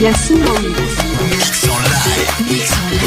Yacine en mix. Mix en live. Mix en live.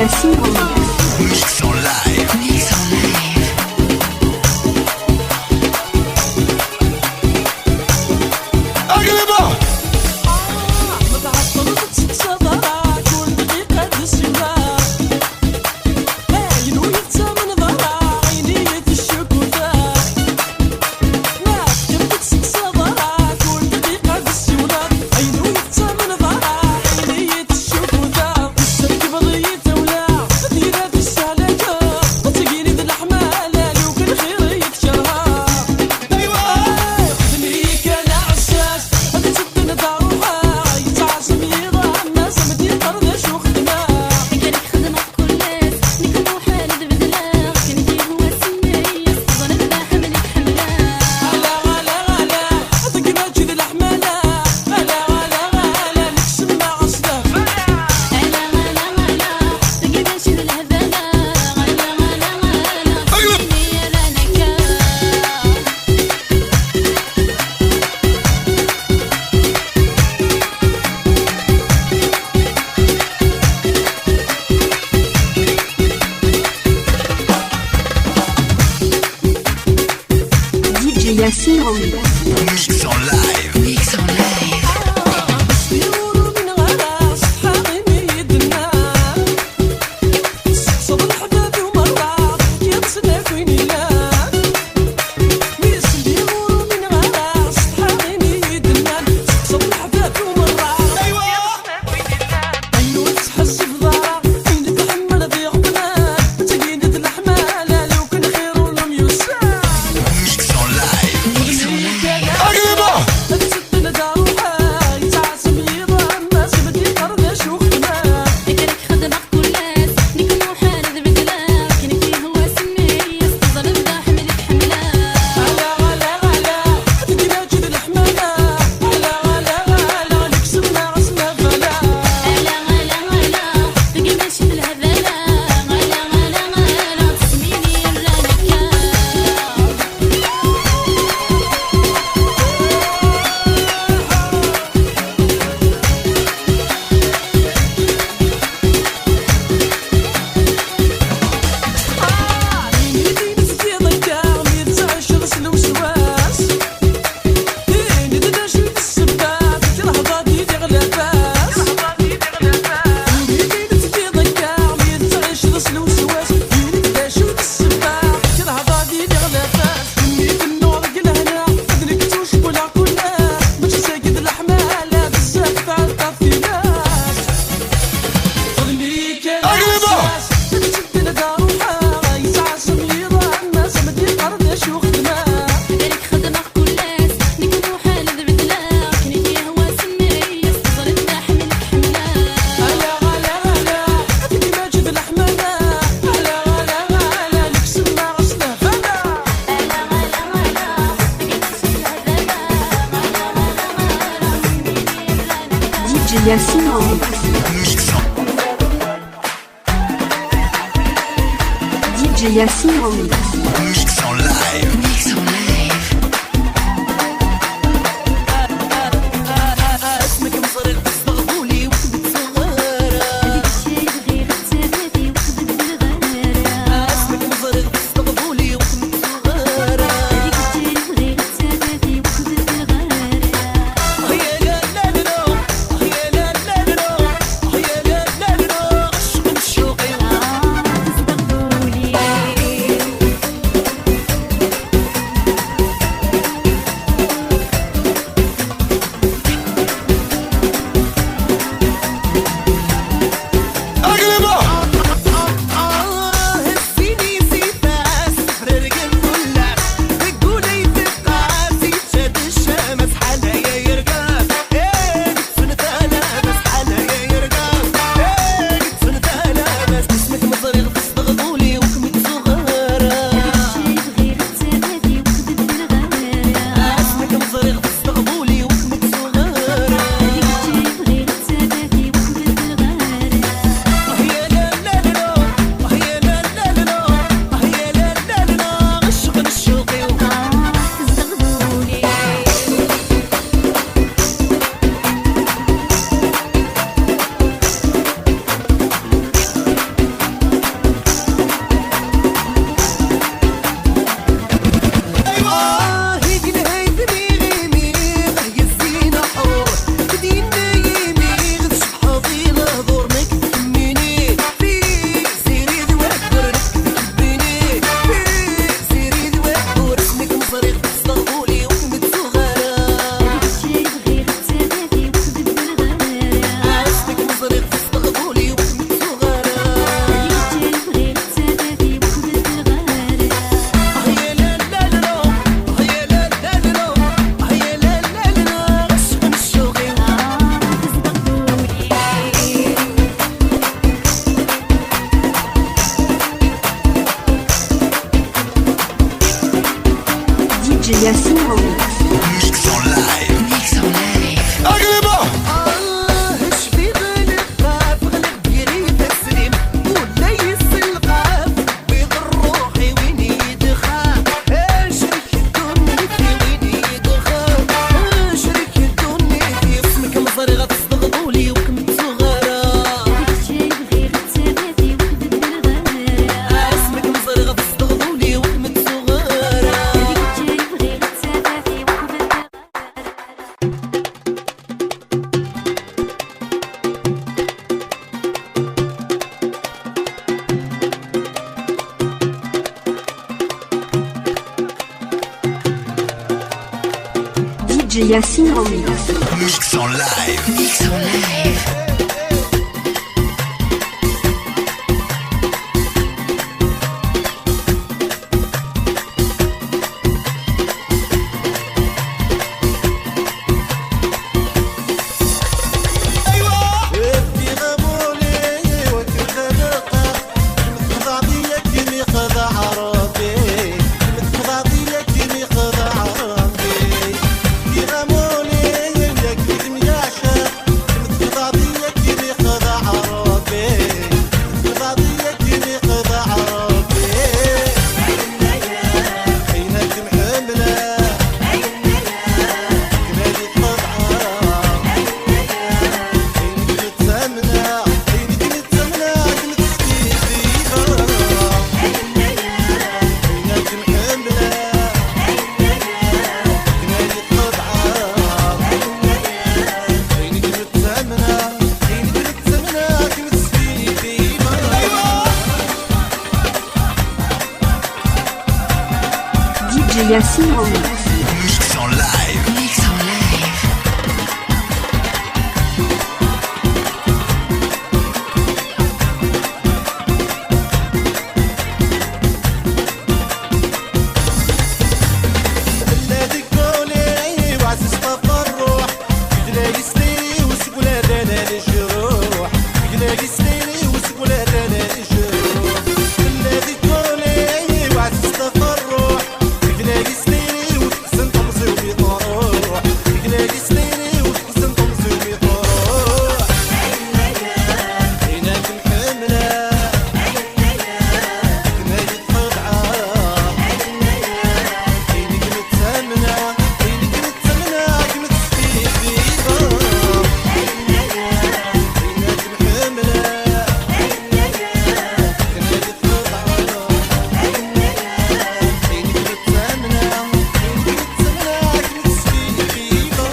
Yacine en mix. Mix en live. Mix en live. Arrivez-moi. Yacine en mix. Mix en live. Mix en live. Mix en live. Mix en live. Arrivez-moi. Yacine en mix. Mix en DJ Yacine en mix. Mix en live. Mix en live. DJ Yacine Remix. Mix en live. Mix en live. اقلبه اش في غلب طاف غلب قري تسليم ولا يسلقاف بيض روحي وين يدخل اشرك الدنيا في وين يدخل اشرك الدنيا في اسمك مصري غتصدغ لي وكنت صغيرة اسمك مصري غتصدغ لي وكنت صغيرة DJ Yacine Remix. Mix en live. Mix en live. DJ Yacine Remix. Mix en live. Mix en live. بلادك قولي وعزيز تفرح بجلاقي سنيني وسقول هذا الجروح بجلاقي سنيني وسقول هذا الجروح بلادك قولي وعزيز تفرح بجلاقي سنيني وتحسن طمسي وبيطروح بجلاقي سنيني وتحسن طمسي وبيطروح عينك محملة كنادي تخضعة عينك متسمنة عينك متسمنة كنت تسقي فيها عينك محملة كنادي تخضعة عينك متسمنة عينك متسمنة كنت تسقي فيها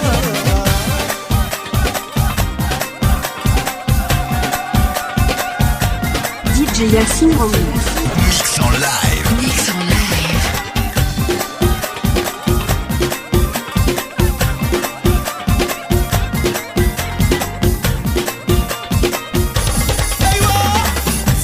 DJ Yacine Remix. Mix en live. Mix en live.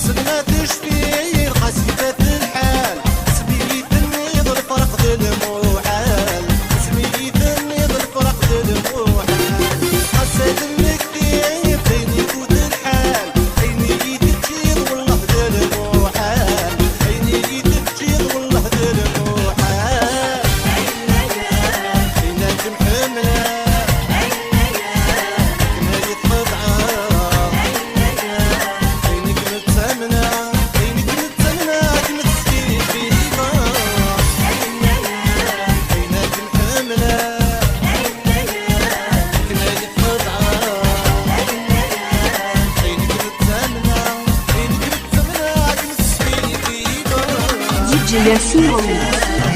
سلمى تشفي القصيدة في الحال سميت النيض الفرق ذي الموحال سميت النيض الفرق ذي الموحال قصيد المكتيب بيني وذ الحال عيني تتشير والله ذي الموحال عيني تتشير والله ذي الموحال عينك محملة كنادي تخضعة عينك متسمنة عينك متسمنة كنت تسقي فيها عينك محملة كنادي تخضعة عينك متسمنة عينك متسمنة كنت تسقي فيها DJ Yacine Remix.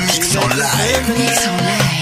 Mix en live. Mix en live.